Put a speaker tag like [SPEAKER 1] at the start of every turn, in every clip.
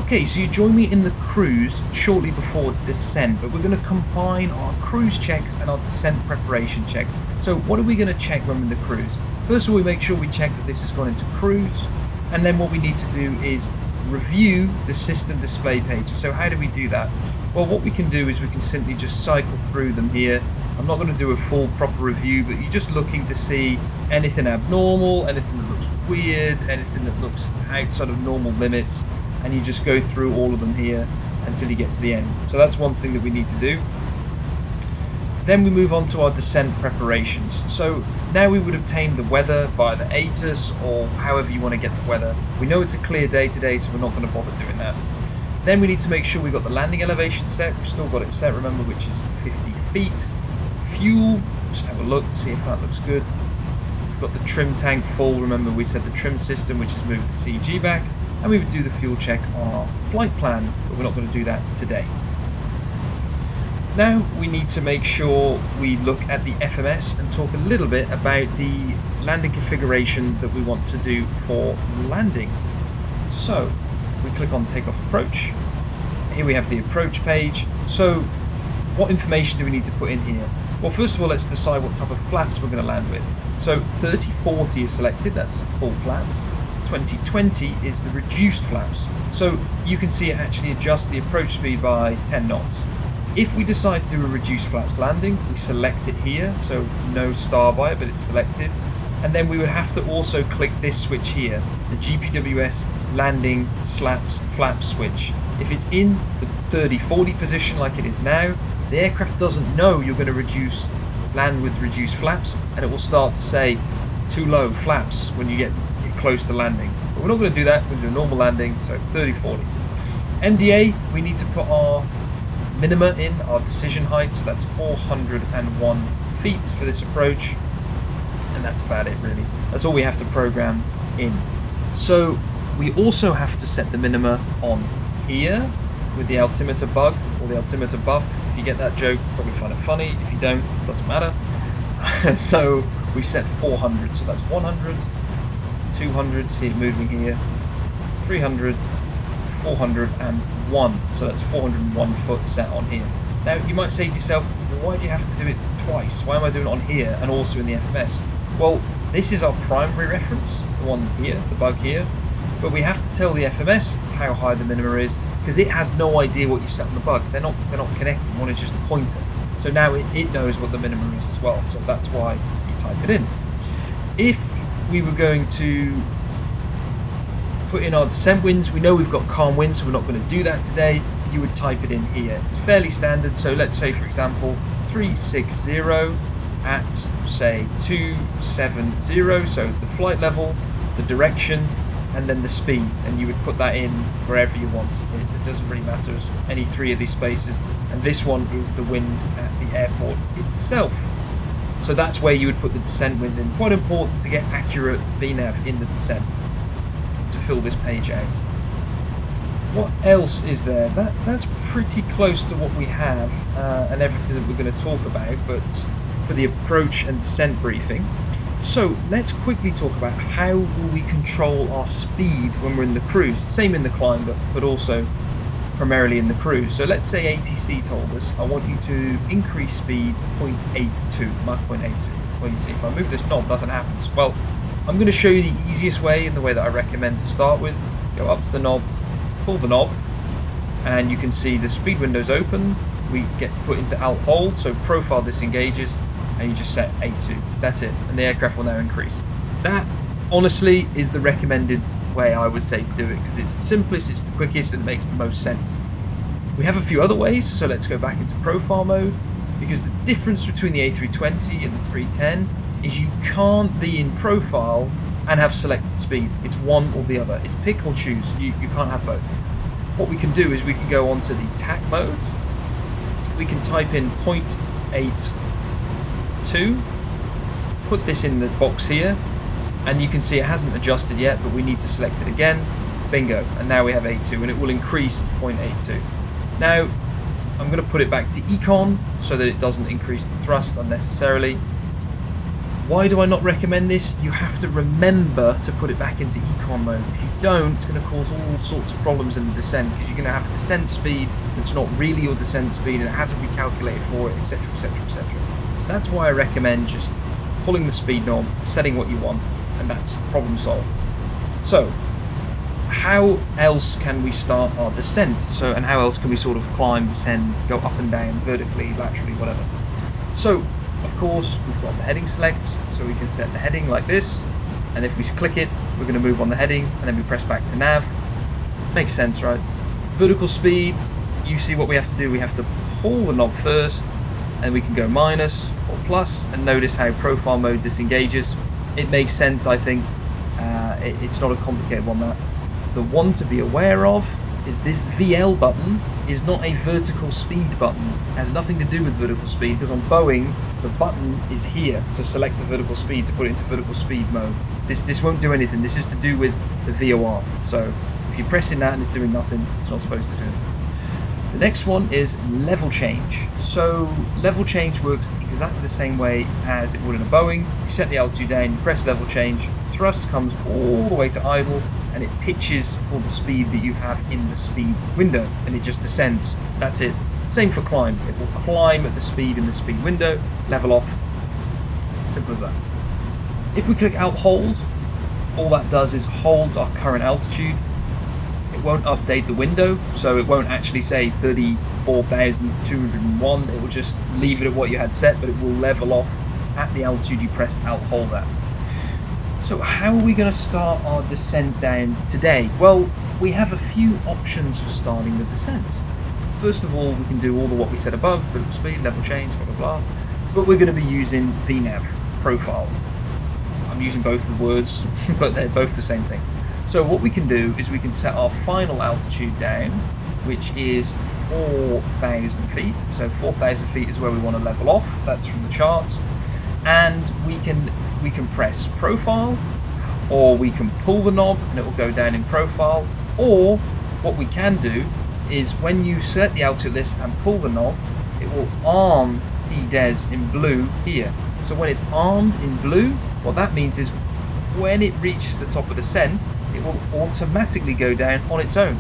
[SPEAKER 1] Okay, so you join me in the cruise shortly before descent, but we're going to combine our cruise checks and our descent preparation checks. So what are we going to check when we're in the cruise? First of all, we make sure we check that this has gone into cruise, and then what we need to do is review the system display pages. So how do we do that? Well, what we can do is we can simply just cycle through them here. I'm not going to do a full proper review, but you're just looking to see anything abnormal, anything that looks weird, anything that looks outside of normal limits, and you just go through all of them here until you get to the end. So that's one thing that we need to do. Then we move on to our descent preparations. So now we would obtain the weather via the ATIS or however you want to get the weather. We know it's a clear day today, so we're not going to bother doing that. Then we need to make sure we've got the landing elevation set. We've still got it set, remember, which is 50 feet. Fuel, just have a look to see if that looks good. We've got the trim tank full. Remember, we said the trim system, which has moved the CG back. And we would do the fuel check on our flight plan, but we're not going to do that today. Now we need to make sure we look at the FMS and talk a little bit about the landing configuration that we want to do for landing. So we click on takeoff approach. Here we have the approach page. So what information do we need to put in here? Well, first of all, let's decide what type of flaps we're going to land with. So 3040 is selected, that's full flaps. 2020 is the reduced flaps. So you can see it actually adjusts the approach speed by 10 knots. If we decide to do a reduced flaps landing, we select it here, so no star by it, but it's selected. And then we would have to also click this switch here, the GPWS landing slats flap switch. If it's in the 30-40 position like it is now, the aircraft doesn't know you're going to land with reduced flaps, and it will start to say too low flaps when you get close to landing. But we're not going to do that, we're going to do a normal landing, so 30-40. MDA, we need to put our minima in, our decision height, so that's 401 feet for this approach, and that's about it really. That's all we have to program in. So we also have to set the minima on here with the altimeter bug or the altimeter buff. If you get that joke, probably find it funny. If you don't, it doesn't matter. So we set 400, so that's 100, 200, see it moving here, 300, 401, so that's 401 foot set on here. Now you might say to yourself, well, why do you have to do it twice? Why am I doing it on here and also in the FMS? Well, this is our primary reference, the one here, the bug here, but we have to tell the FMS how high the minima is because it has no idea what you've set on the bug. They're not connecting, one is just a pointer. So now it knows what the minimum is as well, so that's why you type it in. If we were going to put in our descent winds, we know we've got calm winds, so we're not going to do that today. You would type it in here. It's fairly standard, so let's say for example 360 at say 270, so the flight level, the direction, and then the speed, and you would put that in wherever you want. It doesn't really matter, it's any three of these spaces, and this one is the wind at the airport itself. So that's where you would put the descent winds in. Quite important to get accurate VNAV in the descent to fill this page out. What else is there? That's pretty close to what we have and everything that we're going to talk about, but for the approach and descent briefing. So let's quickly talk about how will we control our speed when we're in the cruise. Same in the climb, but also primarily in the cruise. So let's say ATC told us, I want you to increase speed 0.82, Mach 0.82. Well, you see, if I move this knob, nothing happens. Well, I'm going to show you the easiest way and the way that I recommend to start with. Go up to the knob, pull the knob, and you can see the speed window's open. We get put into alt hold, so profile disengages, and you just set A2. That's it, and the aircraft will now increase. That, honestly, is the recommended way I would say to do it, because it's the simplest, it's the quickest, and it makes the most sense. We have a few other ways, so let's go back into profile mode, because the difference between the A320 and the 310 is you can't be in profile and have selected speed. It's one or the other. It's pick or choose. You can't have both. What we can do is we can go onto the TAC mode. We can type in 0.82, put this in the box here, and you can see it hasn't adjusted yet, but we need to select it again. Bingo, and now we have A2, and it will increase to 0.82. Now, I'm going to put it back to econ so that it doesn't increase the thrust unnecessarily. Why do I not recommend this? You have to remember to put it back into econ mode. If you don't, it's going to cause all sorts of problems in the descent, because you're going to have a descent speed that's not really your descent speed and it hasn't been calculated for it, etc, etc, etc. So that's why I recommend just pulling the speed knob, setting what you want, and that's problem solved. So how else can we start our descent? And how else can we sort of climb, descend, go up and down, vertically, laterally, whatever? So of course, we've got the heading select, so we can set the heading like this, and if we click it, we're going to move on the heading, and then we press back to nav. Makes sense, right? Vertical speed, you see what we have to do. We have to pull the knob first, and we can go minus or plus, and notice how profile mode disengages. It makes sense, I think. It's not a complicated one, that. The one to be aware of is this VL button is not a vertical speed button. It has nothing to do with vertical speed, because on Boeing, the button is here to select the vertical speed, to put it into vertical speed mode. This won't do anything. This is to do with the VOR. So if you're pressing that and it's doing nothing, it's not supposed to do anything. The next one is level change. So level change works exactly the same way as it would in a Boeing. You set the altitude down, you press level change, thrust comes all the way to idle, and it pitches for the speed that you have in the speed window, and it just descends. That's it. Same for climb. It will climb at the speed in the speed window, level off. Simple as that. If we click Alt Hold, all that does is holds our current altitude. It won't update the window, so it won't actually say 34,201. It will just leave it at what you had set, but it will level off at the altitude you pressed Alt Hold at. So how are we going to start our descent down today? Well, we have a few options for starting the descent. First of all, we can do all the what we said above, vertical speed, level change, blah, blah, blah. But we're going to be using VNAV, profile. I'm using both the words, but they're both the same thing. So what we can do is we can set our final altitude down, which is 4,000 feet. So 4,000 feet is where we want to level off. That's from the charts. And we can press profile, or we can pull the knob and it will go down in profile. Or what we can do is when you select the altitude list and pull the knob, it will arm EDES in blue here. So when it's armed in blue, what that means is when it reaches the top of descent, it will automatically go down on its own.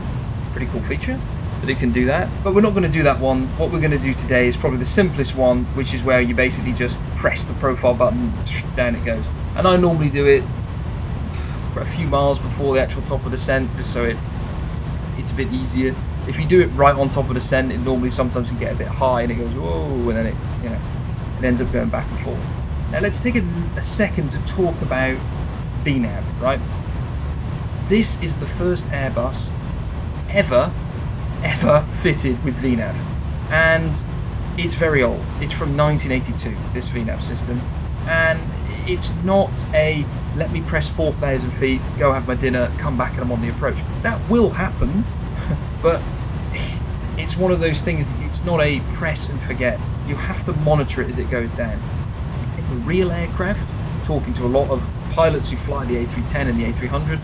[SPEAKER 1] Pretty cool feature, but it can do that. But we're not going to do that one. What we're going to do today is probably the simplest one, which is where you basically just press the profile button, down it goes. And I normally do it a few miles before the actual top of descent, just so it's a bit easier. If you do it right on top of descent, it normally sometimes can get a bit high and it goes whoa, and then it ends up going back and forth. Now let's take a second to talk about VNAV, right? This is the first Airbus ever fitted with VNAV, and it's very old. It's from 1982, this VNAV system, and it's not a let me press 4,000 feet, go have my dinner, come back and I'm on the approach. That will happen, but it's one of those things, it's not a press and forget. You have to monitor it as it goes down. In the real aircraft, talking to a lot of pilots who fly the A310 and the A300,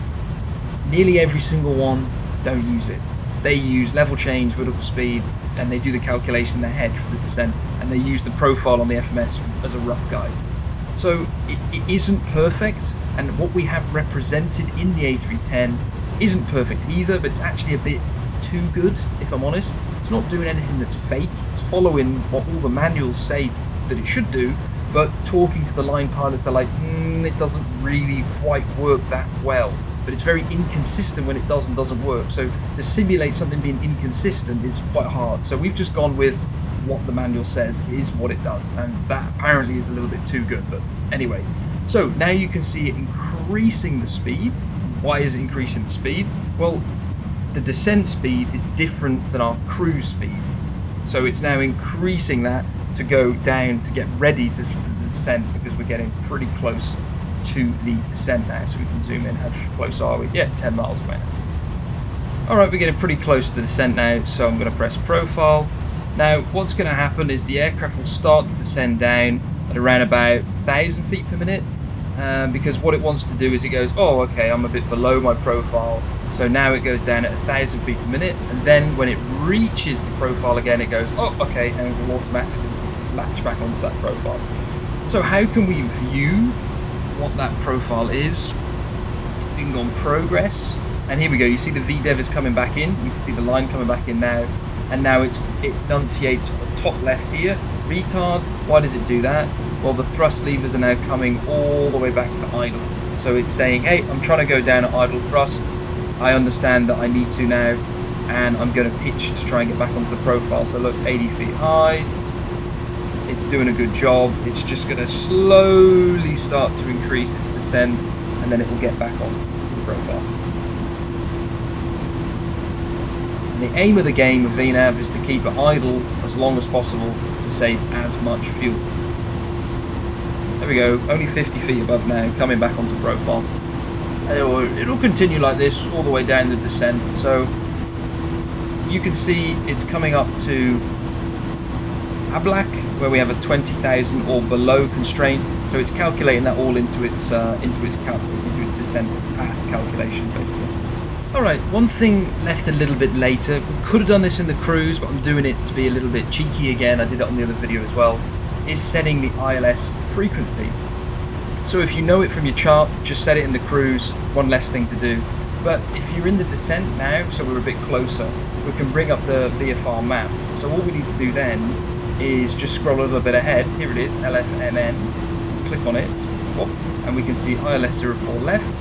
[SPEAKER 1] nearly every single one don't use it. They use level change, vertical speed, and they do the calculation in their head for the descent, and they use the profile on the FMS as a rough guide. So it isn't perfect, and what we have represented in the A310 isn't perfect either, but it's actually a bit too good, if I'm honest. It's not doing anything that's fake. It's following what all the manuals say that it should do, but talking to the line pilots, they're like, it doesn't really quite work that well. But it's very inconsistent when it does and doesn't work. So to simulate something being inconsistent is quite hard. So we've just gone with what the manual says is what it does, and that apparently is a little bit too good. But anyway, so now you can see it increasing the speed. Why is it increasing the speed? Well, the descent speed is different than our cruise speed, so it's now increasing that to go down to get ready to descend, because we're getting pretty close to the descent now. So we can zoom in. How close are we? Yeah, 10 miles away now. Alright, we're getting pretty close to the descent now, so I'm going to press profile. Now what's going to happen is the aircraft will start to descend down at around about 1,000 feet per minute, because what it wants to do is it goes, oh okay, I'm a bit below my profile, so now it goes down at 1,000 feet per minute, and then when it reaches the profile again, it goes, oh okay, and it will automatically latch back onto that profile. So how can we view what that profile is? We can go on progress, and here we go. You see the VDEV is coming back in. You can see the line coming back in now, and now it enunciates the top left here. Retard. Why does it do that? Well, the thrust levers are now coming all the way back to idle. So it's saying, hey, I'm trying to go down at idle thrust. I understand that I need to now, and I'm going to pitch to try and get back onto the profile. So look, 80 feet high. It's doing a good job. It's just going to slowly start to increase its descent, and then it will get back on to the profile. And the aim of the game of VNAV is to keep it idle as long as possible to save as much fuel. There we go, only 50 feet above now, coming back onto profile. And it'll continue like this all the way down the descent. So you can see it's coming up to Ablak, where we have a 20,000 or below constraint. So it's calculating that all into its descent path calculation, basically. All right, one thing left a little bit later. We could have done this in the cruise, but I'm doing it to be a little bit cheeky again. I did it on the other video as well. Is setting the ILS frequency. So if you know it from your chart, just set it in the cruise. One less thing to do. But if you're in the descent now, so we're a bit closer, we can bring up the VFR map. So all we need to do then is just scroll a little bit ahead. Here it is, LFMN. Click on it, whoop, and we can see ILS 04 left,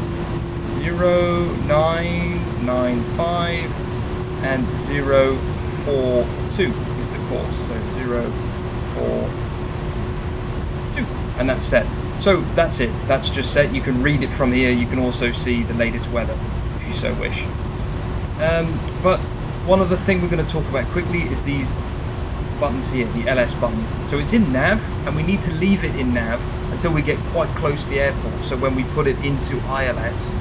[SPEAKER 1] 0995, and 042 is the course. So 042, and that's set. So that's it. That's just set. You can read it from here. You can also see the latest weather if you so wish. But one other thing we're going to talk about quickly is these buttons here, the LS button. So it's in nav, and we need to leave it in nav until we get quite close to the airport. So when we put it into ILS,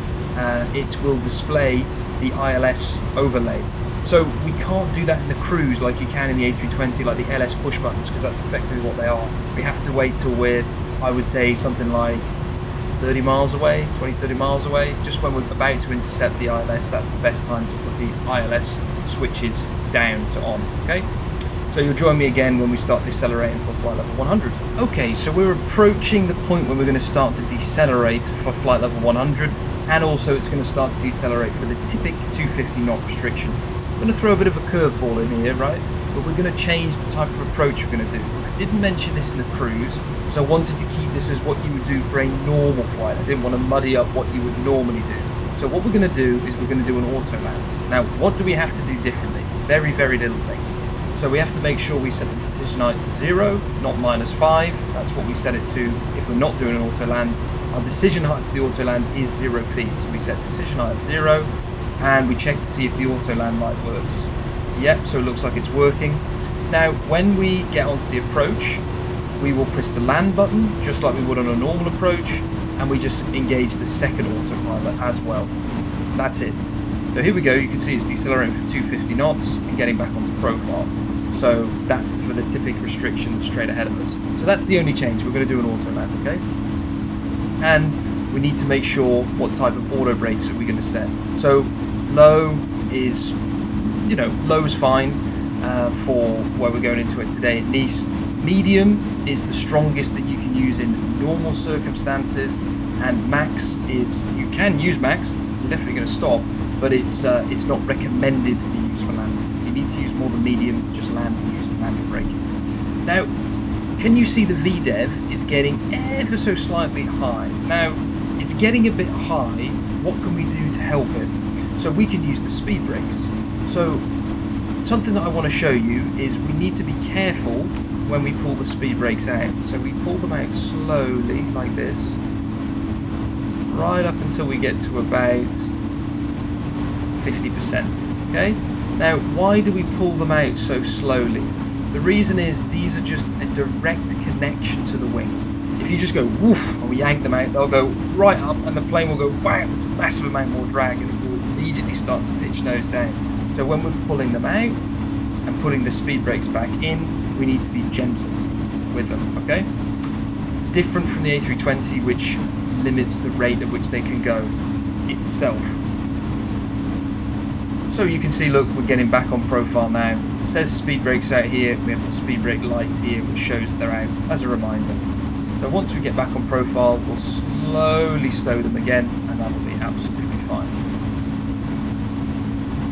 [SPEAKER 1] it will display the ILS overlay. So we can't do that in the cruise like you can in the A320, like the LS push buttons, because that's effectively what they are. We have to wait till we're, I would say, something like 30 miles away, 20-30 miles away. Just when we're about to intercept the ILS, that's the best time to put the ILS switches down to on, okay? So you'll join me again when we start decelerating for flight level 100. Okay, so we're approaching the point where we're going to start to decelerate for flight level 100, and also it's going to start to decelerate for the typic 250 knot restriction. I'm going to throw a bit of a curveball in here, right? But we're going to change the type of approach we're going to do. I didn't mention this in the cruise, because I wanted to keep this as what you would do for a normal flight. I didn't want to muddy up what you would normally do. So what we're going to do is we're going to do an Autoland. Now, what do we have to do differently? Very, very little things. So we have to make sure we set the decision height to 0, not -5. That's what we set it to if we're not doing an Autoland. Our decision height for the Autoland is 0 feet. So we set decision height of 0, and we check to see if the Autoland light works. Yep, so it looks like it's working. Now, when we get onto the approach, we will press the land button, just like we would on a normal approach, and we just engage the second autopilot as well. That's it. So here we go, you can see it's decelerating for 250 knots and getting back onto profile. So that's for the typical restriction straight ahead of us. So that's the only change. We're going to do an Autoland, okay? And we need to make sure what type of auto brakes are we going to set. So low is, you know, low is fine for where we're going into it today in Nice. Medium is the strongest that you can use in normal circumstances, and max is, you can use max, you're definitely going to stop, but it's not recommended for use for landing. If you need to use more than medium, just land and use manual braking. Now, can you see the VDEV is getting ever so slightly high? Now, it's getting a bit high. What can we do to help it? So we can use the speed brakes. So something that I want to show you is we need to be careful when we pull the speed brakes out. So we pull them out slowly like this, right up until we get to about 50%, okay? Now, why do we pull them out so slowly? The reason is these are just a direct connection to the wing. If you just go woof and we yank them out, they'll go right up and the plane will go bam, it's a massive amount more drag and it will immediately start to pitch nose down. So when we're pulling them out and putting the speed brakes back in, we need to be gentle with them, okay? Different from the A320, which limits the rate at which they can go itself. So you can see, look, we're getting back on profile now. It says speed brakes out here. We have the speed brake light here, which shows that they're out as a reminder. So once we get back on profile, we'll slowly stow them again, and that'll be absolutely fine.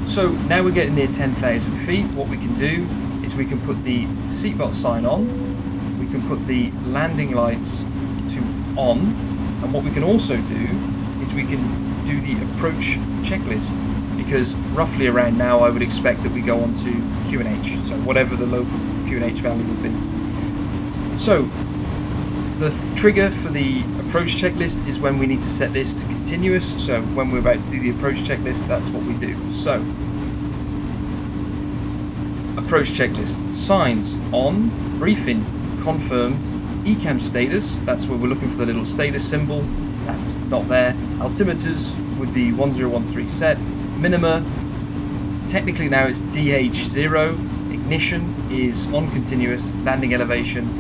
[SPEAKER 1] So now we're getting near 10,000 feet. What we can do is we can put the seatbelt sign on, we can put the landing lights to on, and what we can also do is we can do the approach checklist, because roughly around now I would expect that we go on to QNH, so whatever the local QNH value would be. So the trigger for the approach checklist is when we need to set this to continuous. So when we're about to do the approach checklist, that's what we do. So approach checklist, signs on, briefing confirmed, ECAM status, that's where we're looking for the little status symbol, that's not there. Altimeters would be 1013 set, minima, technically now it's DH0, ignition is on continuous, landing elevation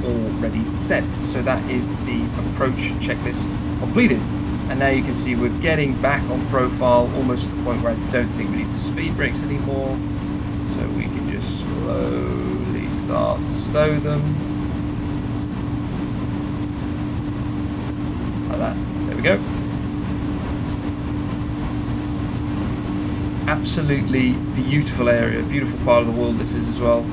[SPEAKER 1] already set. So that is the approach checklist completed. And now you can see we're getting back on profile, almost to the point where I don't think we need the speed brakes anymore. So we can just slowly start to stow them. Like that. There we go. Absolutely beautiful area, beautiful part of the world this is as well.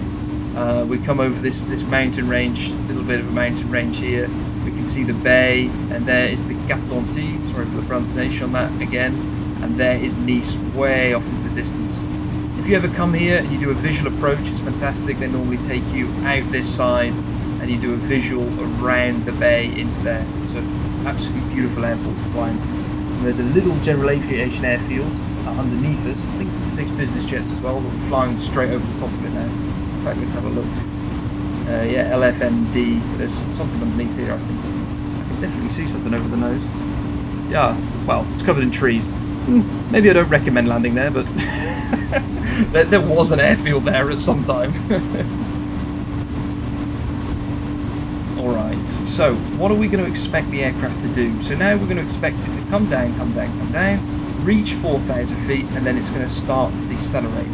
[SPEAKER 1] We come over this mountain range, a little bit of a mountain range here. We can see the bay, and there is the Cap d'Antilles, sorry for the pronunciation on that again, and there is Nice way off into the distance. If you ever come here and you do a visual approach, it's fantastic. They normally take you out this side and you do a visual around the bay into there. It's an absolutely beautiful airport to fly into. And there's a little general aviation airfield underneath us. I think it takes business jets as well, but we're flying straight over the top of it now. In fact, let's have a look. Yeah, LFMD. There's something underneath here, I think. I can definitely see something over the nose. Yeah, well, it's covered in trees. Maybe I don't recommend landing there, but there was an airfield there at some time. Alright, so what are we going to expect the aircraft to do? So now we're going to expect it to come down, reach 4,000 feet, and then it's going to start to decelerate.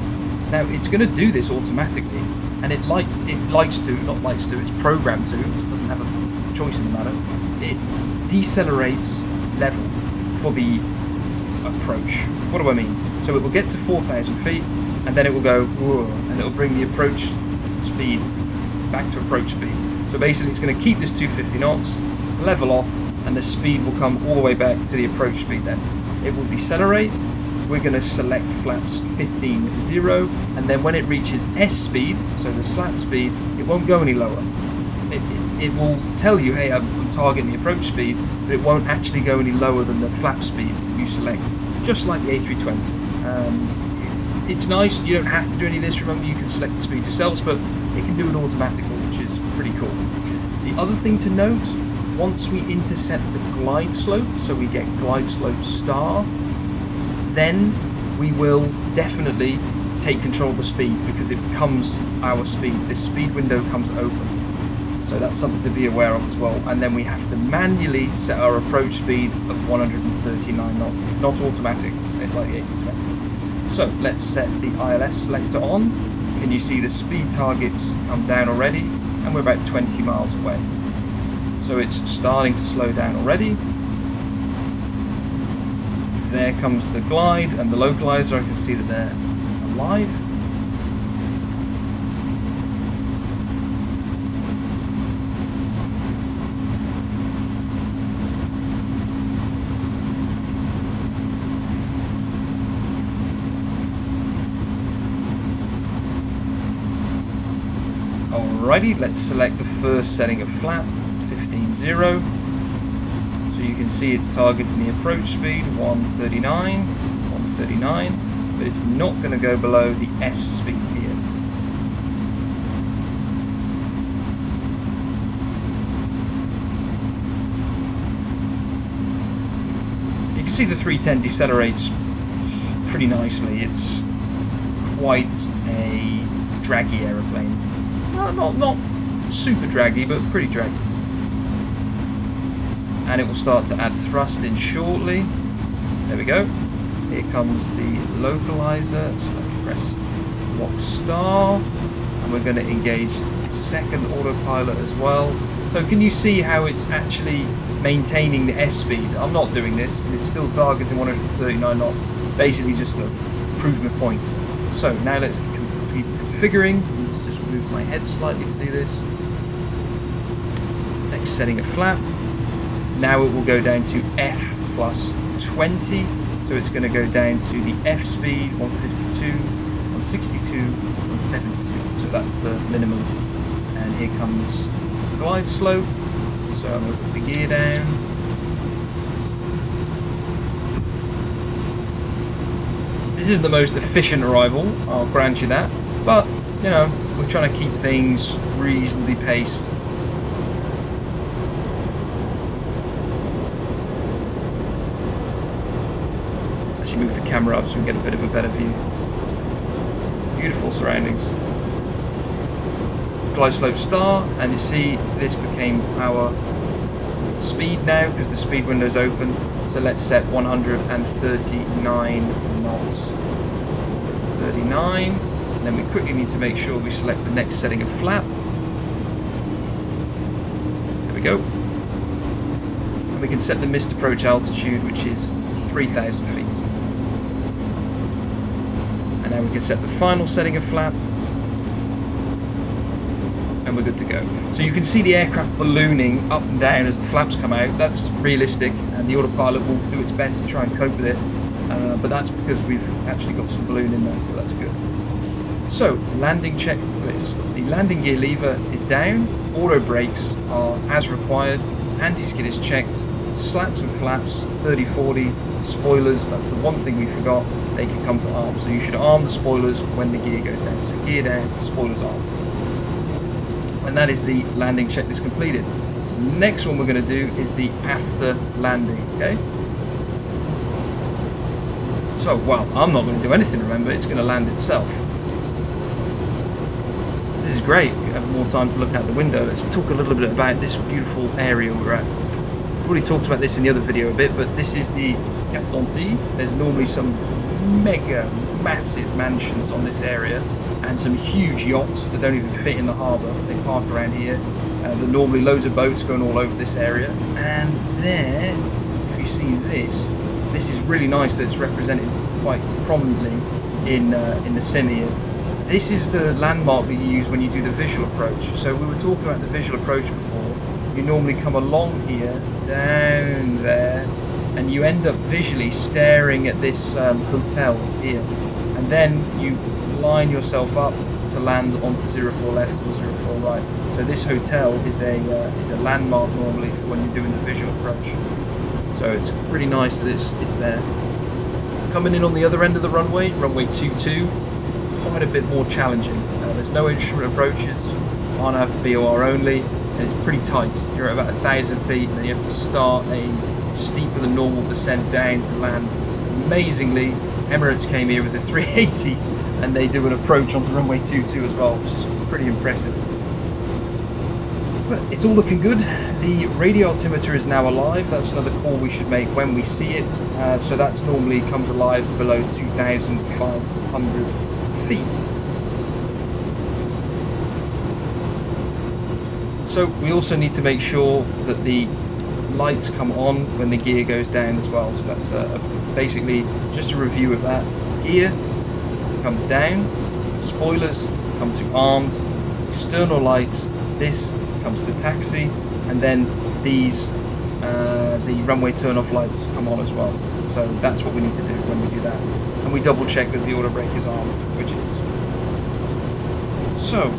[SPEAKER 1] Now, it's going to do this automatically, and it's programmed to, it doesn't have a choice in the matter. It decelerates level for the approach. What do I mean? So it will get to 4,000 feet, and then it will go, whoa, and it will bring the approach speed back to approach speed. So basically it's going to keep this 250 knots, level off, and the speed will come all the way back to the approach speed then. It will decelerate. We're going to select flaps 15.0, and then when it reaches S speed, so the slat speed, it won't go any lower. It will tell you, hey, I'm targeting the approach speed, but it won't actually go any lower than the flap speeds that you select, just like the A320. It's nice, you don't have to do any of this, remember you can select the speed yourselves, but it can do it automatically, which is pretty cool. The other thing to note, once we intercept the glide slope, so we get glide slope star, then we will definitely take control of the speed, because it becomes our speed. This speed window comes open. So that's something to be aware of as well. And then we have to manually set our approach speed of 139 knots. It's not automatic like the A320. So let's set the ILS selector on. Can you see the speed targets come down already? And we're about 20 miles away. So it's starting to slow down already. There comes the glide and the localizer. I can see that they're alive. Alrighty, let's select the first setting of flap, 15.0. So you can see it's targeting the approach speed, 139, but it's not going to go below the S speed here. You can see the 310 decelerates pretty nicely. It's quite a draggy aeroplane. Not super draggy, but pretty draggy. And it will start to add thrust in shortly. There we go. Here comes the localizer. So let's press lock star. And we're going to engage the second autopilot as well. So can you see how it's actually maintaining the S speed? I'm not doing this, and it's still targeting 139 knots, basically just to prove my point. So now let's keep configuring. Let's just move my head slightly to do this. Next, setting a flap. Now it will go down to F plus 20. So it's going to go down to the F speed, 152, 162, 172. So that's the minimum. And here comes the glide slope. So I'm going to put the gear down. This isn't the most efficient arrival, I'll grant you that. But, you know, we're trying to keep things reasonably paced. Move the camera up so we get a bit of a better view. Beautiful surroundings. Glide slope star, and you see this became our speed now because the speed window's open. So let's set 139 knots. 39, and then we quickly need to make sure we select the next setting of flap. There we go. And we can set the missed approach altitude, which is 3,000 feet. And now we can set the final setting of flap, and we're good to go. So you can see the aircraft ballooning up and down as the flaps come out. That's realistic, and the autopilot will do its best to try and cope with it, but that's because we've actually got some balloon in there, so that's good. So, landing checklist. The landing gear lever is down, auto brakes are as required, anti-skid is checked, slats and flaps, 30-40, spoilers, that's the one thing we forgot, they can come to arm. So you should arm the spoilers when the gear goes down. So gear down, spoilers arm. And that is the landing checklist completed. Next one we're going to do is the after landing, okay? So, well, I'm not going to do anything, remember, it's going to land itself. This is great, we have more time to look out the window. Let's talk a little bit about this beautiful area we're at. We've already talked about this in the other video a bit, but this is the Cap d'Antilles. There's normally some mega, massive mansions on this area, and some huge yachts that don't even fit in the harbour. They park around here. There are normally loads of boats going all over this area. And there, if you see this is really nice that it's represented quite prominently in the sim here. This is the landmark that you use when you do the visual approach. So we were talking about the visual approach before. You normally come along here, down there, and you end up visually staring at this hotel here. And then you line yourself up to land onto 04 left or 04 right. So this hotel is a landmark normally for when you're doing the visual approach. So it's pretty nice that it's there. Coming in on the other end of the runway, runway 22, quite a bit more challenging. There's no instrument approaches, RNAV VOR only, and it's pretty tight. You're at about 1,000 feet, and then you have to start a steeper than normal descent down to land. Amazingly, Emirates came here with a 380, and they do an approach onto runway 22 as well, which is pretty impressive. But it's all looking good. The radio altimeter is now alive. That's another call we should make when we see it. So that's normally comes alive below 2,500 feet. So we also need to make sure that the lights come on when the gear goes down as well. So that's basically just a review of that. Gear comes down, spoilers come to armed, external lights, this comes to taxi, and then these the runway turn-off lights come on as well. So that's what we need to do when we do that. And we double check that the auto brake is armed, which it is. So,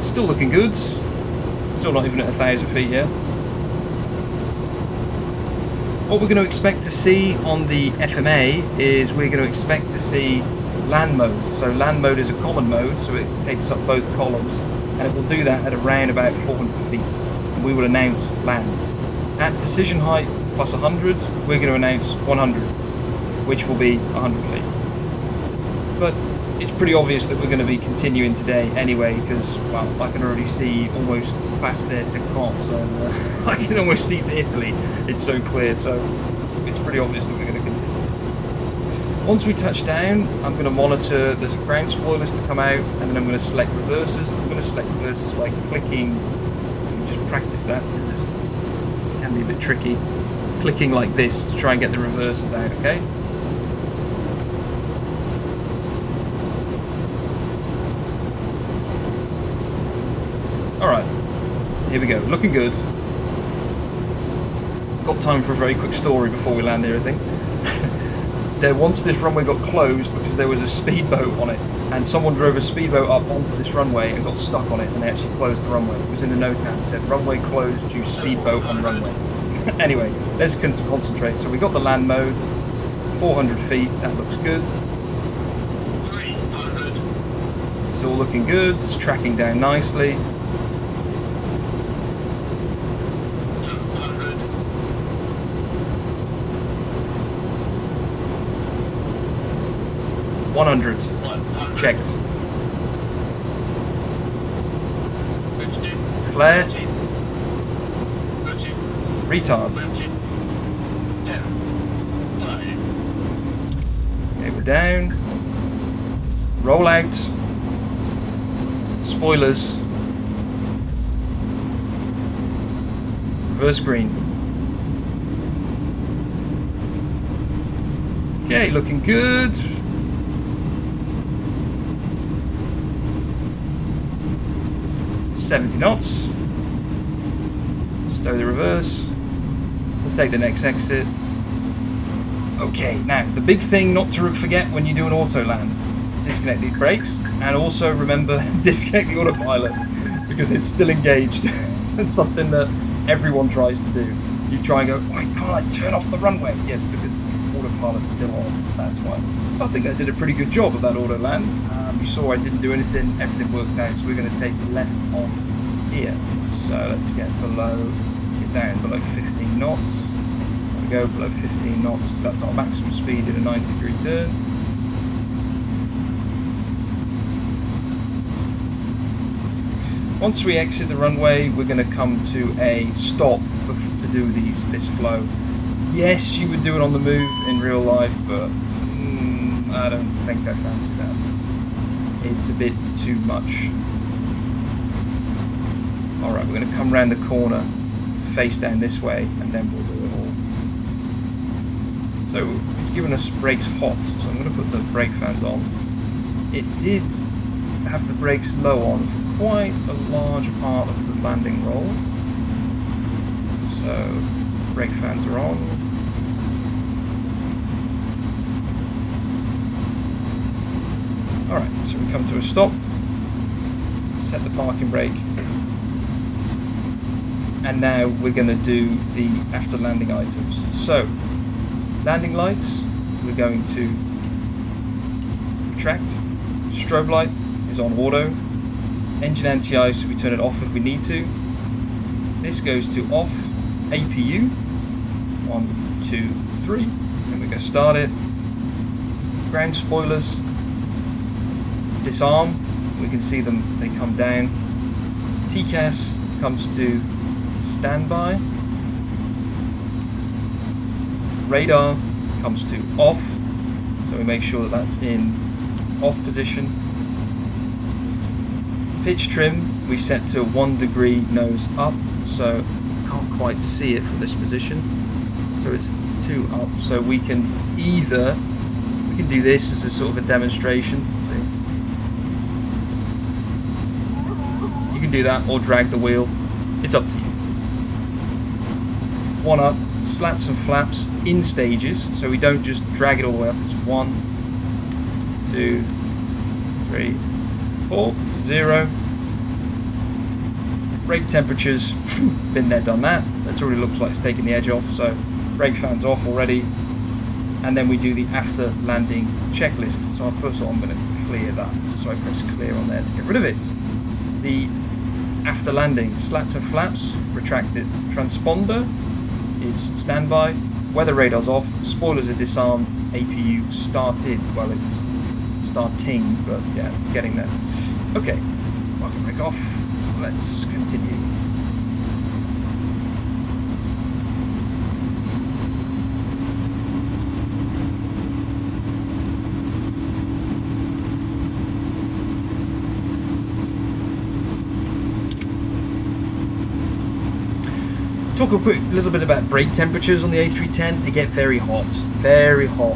[SPEAKER 1] still looking good. Still not even at 1,000 feet yet. What we're going to expect to see on the FMA is we're going to expect to see land mode. So land mode is a common mode, so it takes up both columns, and it will do that at around about 400 feet. And we will announce land. At decision height plus 100, we're going to announce 100, which will be 100 feet. But it's pretty obvious that we're going to be continuing today anyway, because, well, I can already see almost past there to Caen, so I can almost see to Italy. It's so clear, so it's pretty obvious that we're going to continue. Once we touch down, I'm going to monitor the ground spoilers to come out, and then I'm going to select reversers. I'm going to select reversers by clicking, just practice that because it can be a bit tricky. Clicking like this to try and get the reverses out, okay? Alright, here we go, looking good. Got time for a very quick story before we land here, I think. Once this runway got closed because there was a speedboat on it, and someone drove a speedboat up onto this runway and got stuck on it, and they actually closed the runway. It was in the note tab, it said runway closed due speedboat on runway. Anyway, let's concentrate. So we got the land mode, 400 feet, that looks good. It's all looking good, it's tracking down nicely. 100. Checked. Flare. Retard. Okay, we're down. Rollout. Spoilers. Reverse green. Okay, looking good. $70 knots. Stow the reverse. We'll take the next exit. Okay, now the big thing not to forget when you do an Autoland: disconnect the brakes, and also remember disconnect the autopilot because it's still engaged. It's something that everyone tries to do. You try and go, why can't I turn off the runway? Yes, because the autopilot's still on. That's why. So I think I did a pretty good job of that Autoland. You saw I didn't do anything, everything worked out, so we're going to take left off here. So let's get down below 15 knots. There we go, below 15 knots, because that's our maximum speed in a 90-degree turn. Once we exit the runway, we're going to come to a stop to do this flow. Yes, you would do it on the move in real life, but I don't think I fancy that. It's a bit too much. Alright, we're going to come around the corner, face down this way, and then we'll do it all. So it's given us brakes hot, so I'm going to put the brake fans on. It did have the brakes low on for quite a large part of the landing roll. So brake fans are on. Alright, so we come to a stop, set the parking brake, and now we're going to do the after landing items. So, landing lights, we're going to retract. Strobe light is on auto. Engine anti-ice, we turn it off if we need to. This goes to off. APU, 1, 2, 3, and we go start it. Ground spoilers, disarm, we can see them, they come down. TCAS comes to standby. Radar comes to off, so we make sure that that's in off position. Pitch trim we set to 1 degree nose up, so you can't quite see it from this position, so it's 2 up. So we can do this as a sort of a demonstration. You can do that or drag the wheel, it's up to you. 1 up, slats and flaps in stages, so we don't just drag it all the way up. It's 1, 2, 3, 4, 0. Brake temperatures, been there, done that. That already looks like it's taking the edge off, so brake fans off already. And then we do the after landing checklist. So first of all, I'm going to clear that. So I press clear on there to get rid of it. The after landing, slats and flaps, retracted. Transponder is standby. Weather radar's off. Spoilers are disarmed. APU started. Well, it's starting, but yeah, it's getting there. Okay, parking brake off. Let's continue. talk a quick little bit about brake temperatures on the A310. They get very hot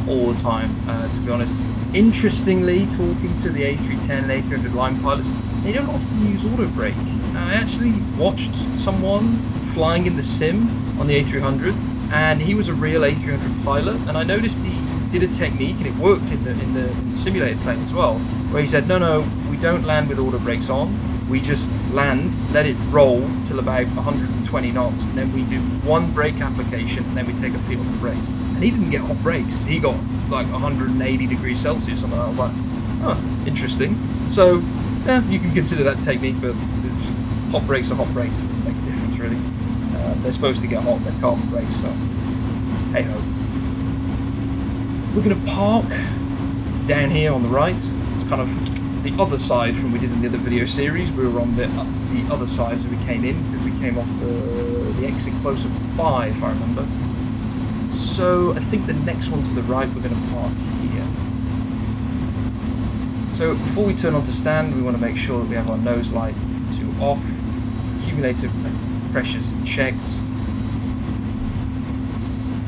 [SPEAKER 1] all the time, to be honest. Interestingly, talking to the A310 and A300 line pilots, they don't often use auto brake. I actually watched someone flying in the sim on the A300, and he was a real A300 pilot, and I noticed he did a technique, and it worked in the simulated plane as well, where he said, no, we don't land with auto brakes on. We just land, let it roll till about 120 knots, and then we do one brake application, and then we take a feet off the brakes. And he didn't get hot brakes. He got like 180 degrees Celsius, something. I was like, huh, interesting. So, yeah, you can consider that technique, but hot brakes are hot brakes. It doesn't make a difference, really. They're supposed to get hot, they're carbon brakes, so hey-ho. We're going to park down here on the right. It's kind of the other side from we did in the other video series. We were on the other side as we came in, because we came off the exit closer by, if I remember. So I think the next one to the right we're going to park here. So before we turn on to stand, we want to make sure that we have our nose light to off, accumulator pressures checked,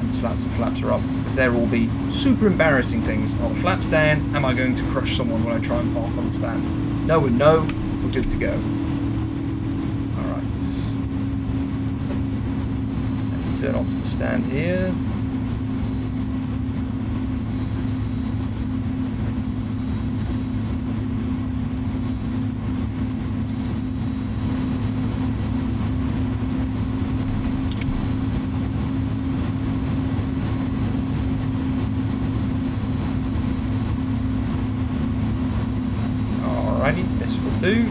[SPEAKER 1] and the slats and flaps are up, because they're all the super embarrassing things. Are the flaps down? Am I going to crush someone when I try and park on the stand? No and no, we're good to go. Alright. Let's turn onto the stand here. Alrighty, this will do.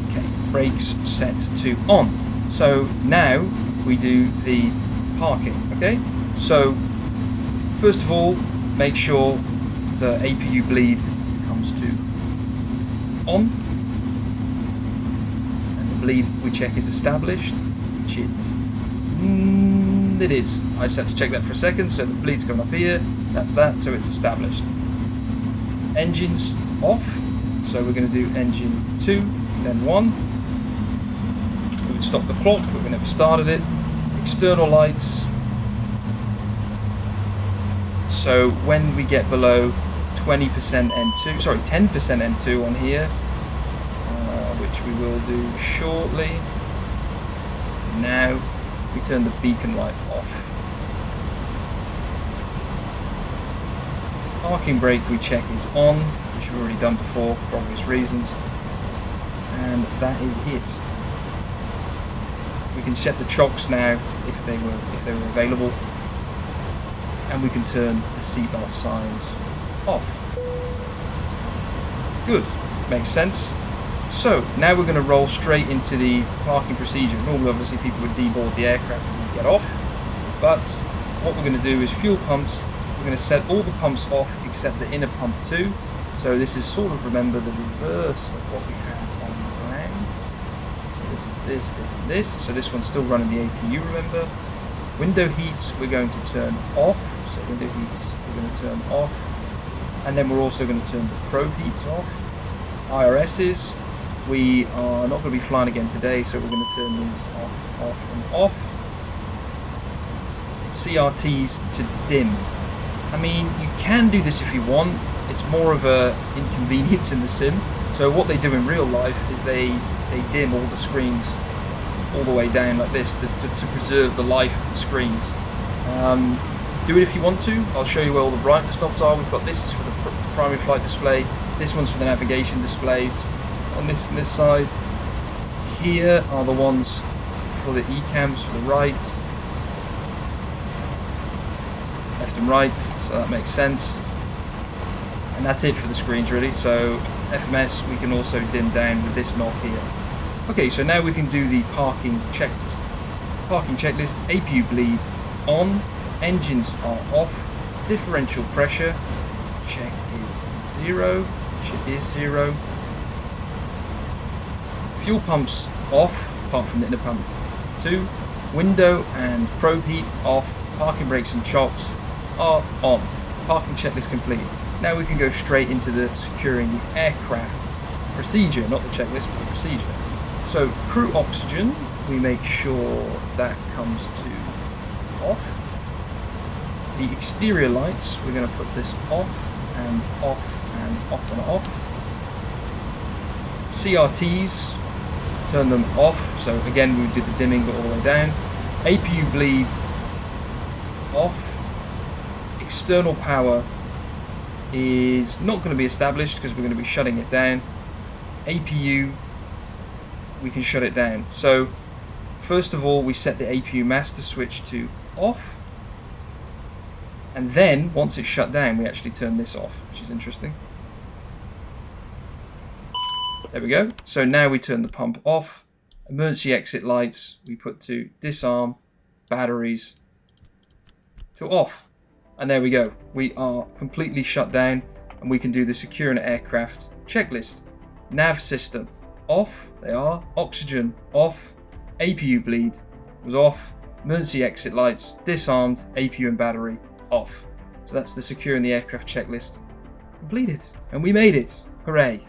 [SPEAKER 1] Okay, brakes set to on. So now we do the parking, okay? So first of all, make sure the APU bleed comes to on. And the bleed we check is established, which it is. I just had to check that for a second. So the bleed's coming up here. That's that. So it's established. Engines off. So we're going to do engine 2, then 1. We would stop the clock, but we never started it. External lights. So when we get below 20% N2, sorry, 10% N2 on here, which we will do shortly. Now we turn the beacon light off. Parking brake we check is on, which we've already done before for obvious reasons. And that is it. We can set the chocks now if they were available. And we can turn the seatbelt signs off. Good, makes sense. So now we're going to roll straight into the parking procedure. Normally, obviously, people would deboard the aircraft and get off. But what we're going to do is fuel pumps. We're going to set all the pumps off except the inner pump 2. So this is sort of, remember, the reverse of what we had on the ground. So this is this, and this. So this one's still running the APU, remember. Window heats we're going to turn off. So window heats we're going to turn off. And then we're also going to turn the probe heats off. IRSs. We are not going to be flying again today, so we're going to turn these off, and off. CRTs to dim. I mean, you can do this if you want. It's more of a inconvenience in the sim. So what they do in real life is they dim all the screens all the way down like this to preserve the life of the screens. Do it if you want to. I'll show you where all the brightness knobs are. We've got this is for the primary flight display. This one's for the navigation displays. On this and this side. Here are the ones for the ECAMs for the right. Left and right, so that makes sense. And that's it for the screens really. So FMS we can also dim down with this knob here. Okay, so now we can do the parking checklist. Parking checklist, APU bleed on, engines are off, differential pressure, check is 0, which is 0. Fuel pumps off, apart from the inner pump 2. Window and probe heat off. Parking brakes and chocks are on. Parking checklist complete. Now we can go straight into the securing the aircraft procedure, not the checklist, but the procedure. So crew oxygen, we make sure that comes to off. The exterior lights, we're going to put this off and off and off and off. CRTs, turn them off. So again, we did the dimming but all the way down. APU bleed off. External power is not going to be established because we're going to be shutting it down. APU, we can shut it down. So first of all, we set the APU master switch to off, and then once it's shut down, we actually turn this off, which is interesting. There we go. So now we turn the pump off. Emergency exit lights, we put to disarm. Batteries to off. And there we go. We are completely shut down, and we can do the secure an aircraft checklist. Nav system off. They are. Oxygen off. APU bleed was off. Emergency exit lights disarmed. APU and battery off. So that's the secure in the aircraft checklist completed. And we made it. Hooray.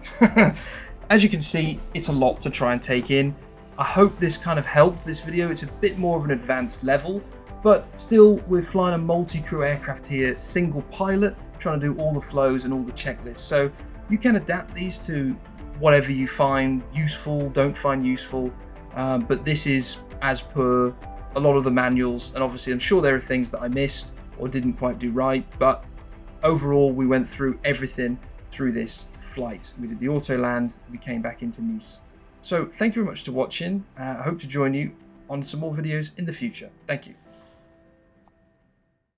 [SPEAKER 1] As you can see, it's a lot to try and take in. I hope this kind of helped this video. It's a bit more of an advanced level, but still we're flying a multi-crew aircraft here, single pilot, trying to do all the flows and all the checklists. So you can adapt these to whatever you find useful, don't find useful. But this is as per a lot of the manuals, and obviously I'm sure there are things that I missed or didn't quite do right, but overall we went through everything through this flight. We did the Autoland, we came back into Nice. So thank you very much for watching. I hope to join you on some more videos in the future. Thank you.